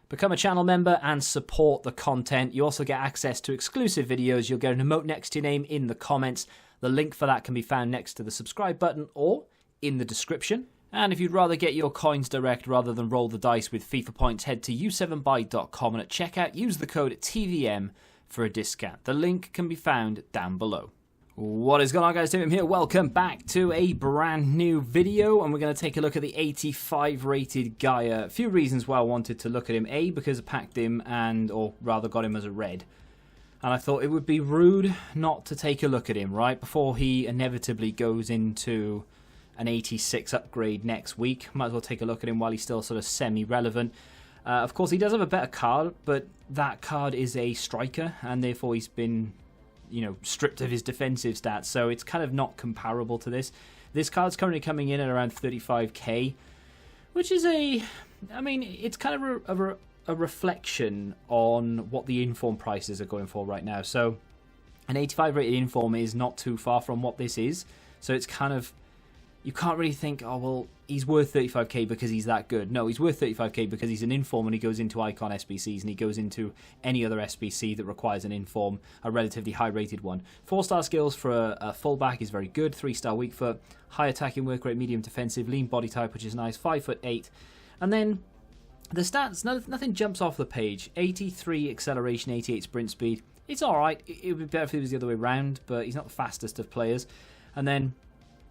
Become a channel member and support the content. You also get access to exclusive videos. You'll get an emote next to your name in the comments. The link for that can be found next to the subscribe button or in the description. And if you'd rather get your coins direct rather than roll the dice with FIFA points, head to u7buy.com and at checkout use the code TVM for a discount. The link can be found down below. What is going on, guys? Tim here. Welcome back to a brand new video, and we're going to take a look at the 85 rated Gaya. A few reasons why I wanted to look at him. A, because I packed him or rather got him as a red. And I thought it would be rude not to take a look at him, right? Before he inevitably goes into an 86 upgrade next week. Might as well take a look at him while he's still sort of semi-relevant. Of course, he does have a better card, but that card is a striker, and therefore he's been, stripped of his defensive stats, so it's kind of not comparable to this. This card's currently coming in at around 35k, which is it's kind of a reflection on what the inform prices are going for right now. So an 85 rated inform is not too far from what this is, so it's kind of, you can't really think, oh, well, he's worth 35k because he's that good. No, he's worth 35k because he's an inform and he goes into Icon SBCs and he goes into any other SBC that requires an inform, a relatively high-rated one. 4-star skills for a fullback is very good. 3-star weak foot, high attacking work rate, medium defensive, lean body type, which is nice. 5'8". And then the stats, nothing jumps off the page. 83 acceleration, 88 sprint speed. It's all right. It would be better if it was the other way around, but he's not the fastest of players. And then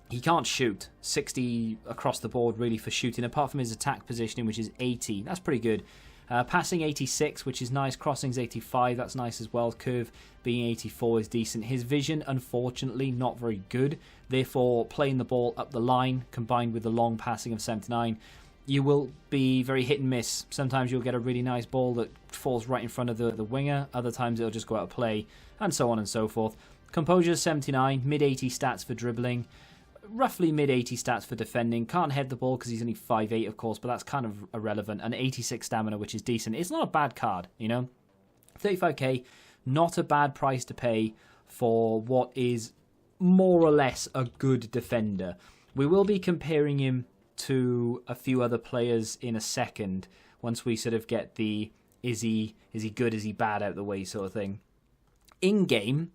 he can't shoot. 60 across the board, really, for shooting, apart from his attack positioning, which is 80. That's pretty good. Passing 86, which is nice. Crossing's 85. That's nice as well. Curve being 84 is decent. His vision, unfortunately, not very good. Therefore, playing the ball up the line, combined with the long passing of 79, you will be very hit and miss. Sometimes you'll get a really nice ball that falls right in front of the winger. Other times it'll just go out of play, and so on and so forth. Composure 79. Mid-80 stats for dribbling. Roughly mid-80 stats for defending. Can't head the ball because he's only 5'8", of course, but that's kind of irrelevant. And 86 stamina, which is decent. It's not a bad card, 35k, not a bad price to pay for what is more or less a good defender. We will be comparing him to a few other players in a second, once we sort of get the is he good, is he bad out of the way sort of thing. In-game,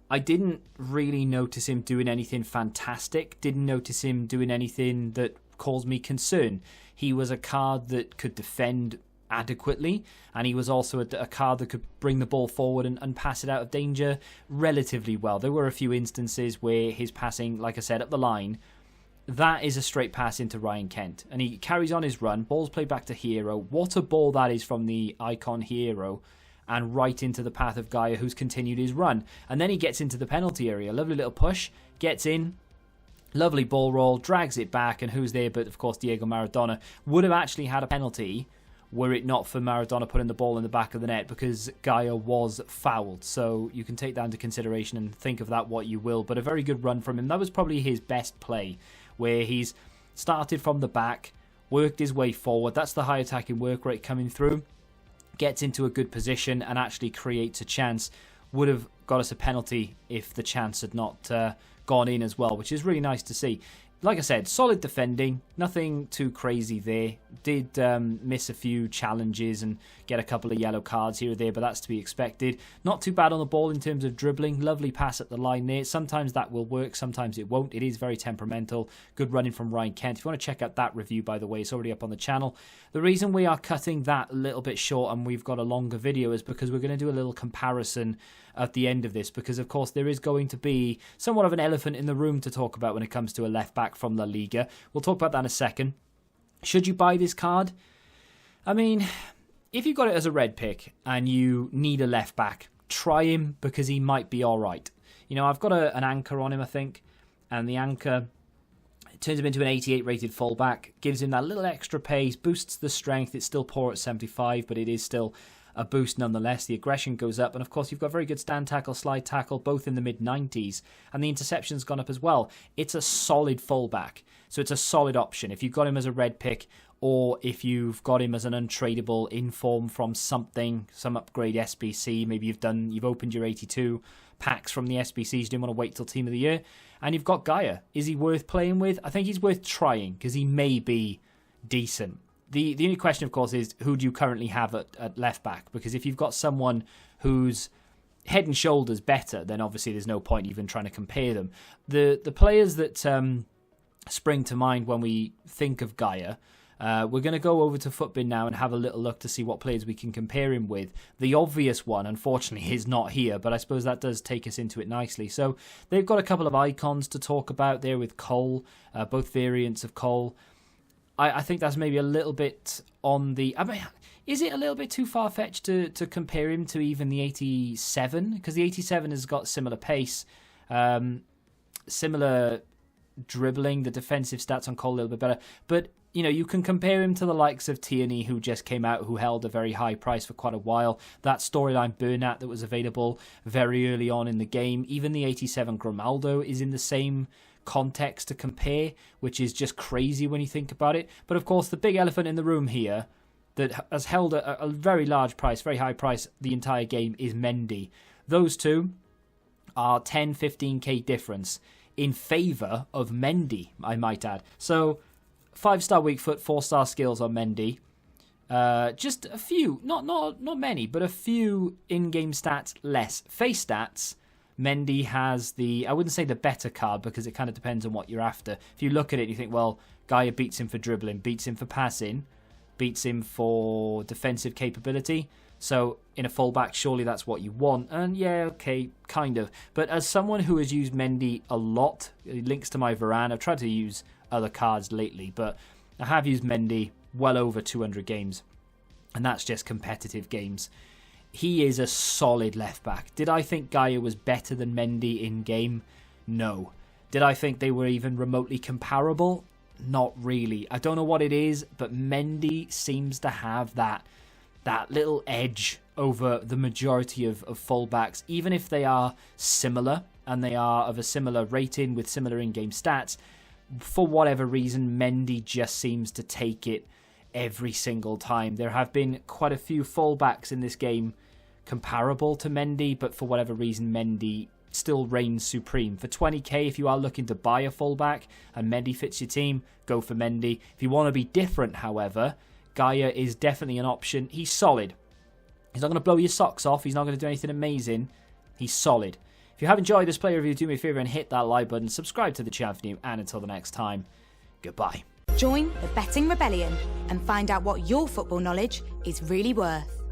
I didn't really notice him doing anything fantastic. Didn't notice him doing anything that caused me concern. He was a card that could defend adequately, and he was also a card that could bring the ball forward and pass it out of danger relatively well. There were a few instances where his passing, like I said, up the line, that is a straight pass into Ryan Kent. And he carries on his run. Ball's played back to Hero. What a ball that is from the Icon Hero. And right into the path of Gaya, who's continued his run. And then he gets into the penalty area. Lovely little push. Gets in. Lovely ball roll. Drags it back. And who's there but, of course, Diego Maradona. Would have actually had a penalty were it not for Maradona putting the ball in the back of the net, because Gaya was fouled. So you can take that into consideration and think of that what you will. But a very good run from him. That was probably his best play, where he's started from the back, worked his way forward. That's the high attacking work rate coming through. Gets into a good position and actually creates a chance. Would have got us a penalty if the chance had not gone in as well, which is really nice to see. Like I said, solid defending, nothing too crazy there. Did miss a few challenges and get a couple of yellow cards here or there, but that's to be expected. Not too bad on the ball in terms of dribbling. Lovely pass at the line there. Sometimes that will work, sometimes it won't. It is very temperamental. Good running from Ryan Kent. If you want to check out that review, by the way, it's already up on the channel. The reason we are cutting that a little bit short and we've got a longer video is because we're going to do a little comparison at the end of this, because of course there is going to be somewhat of an elephant in the room to talk about when it comes to a left back from La Liga. We'll talk about that in a second. Should you buy this card? I mean, if you got it as a red pick and you need a left back, try him, because he might be alright. I've got an anchor on him, I think, and the anchor turns him into an 88 rated fullback, gives him that little extra pace, boosts the strength. It's still poor at 75, but it is still a boost nonetheless. The aggression goes up, and of course you've got very good stand tackle, slide tackle, both in the mid-90s, and the interception's gone up as well. It's a solid fullback, so it's a solid option if you've got him as a red pick, or if you've got him as an untradeable inform from some upgrade SBC. Maybe you've opened your 82 packs from the SBCs, you didn't want to wait till Team of the Year, and you've got Gaya. Is he worth playing with? I think he's worth trying, because he may be decent. The only question, of course, is who do you currently have at left back? Because if you've got someone who's head and shoulders better, then obviously there's no point even trying to compare them. The players that spring to mind when we think of Gaya, we're going to go over to Footbin now and have a little look to see what players we can compare him with. The obvious one, unfortunately, is not here, but I suppose that does take us into it nicely. So they've got a couple of icons to talk about there with Cole, both variants of Cole. I think that's maybe a little bit on the... I mean, is it a little bit too far-fetched to compare him to even the 87? Because the 87 has got similar pace, similar dribbling, the defensive stats on Cole a little bit better. But, you know, you can compare him to the likes of Tierney, who just came out, who held a very high price for quite a while. That storyline Bernat that was available very early on in the game. Even the 87 Grimaldo is in the same context to compare, which is just crazy when you think about it. But of course, the big elephant in the room here that has held a very large price, very high price the entire game is Mendy. Those two are 10, 15k difference in favour of Mendy, I might add. So 5-star weak foot, 4-star skills on Mendy. Just a few, not many, but a few in-game stats less. Face stats, Mendy has I wouldn't say the better card, because it kind of depends on what you're after. If you look at it, you think, well, Gaya beats him for dribbling, beats him for passing, beats him for defensive capability. So in a fullback, surely that's what you want. And yeah, okay, kind of. But as someone who has used Mendy a lot, it links to my Varane. I've tried to use other cards lately, but I have used Mendy well over 200 games. And that's just competitive games. He is a solid left back. Did I think Gaya was better than Mendy in game? No. Did I think they were even remotely comparable? Not really. I don't know what it is, but Mendy seems to have that little edge over the majority of fullbacks, even if they are similar and they are of a similar rating with similar in-game stats. For whatever reason, Mendy just seems to take it every single time. There have been quite a few fullbacks in this game comparable to Mendy, but for whatever reason, Mendy still reigns supreme. For 20k, if you are looking to buy a fullback and Mendy fits your team, go for Mendy. If you want to be different, however, Gaya is definitely an option. He's solid. He's not going to blow your socks off. He's not going to do anything amazing. He's solid. If you have enjoyed this play review, do me a favour and hit that like button, subscribe to the channel for new, and until the next time, goodbye. Join the Betting Rebellion and find out what your football knowledge is really worth.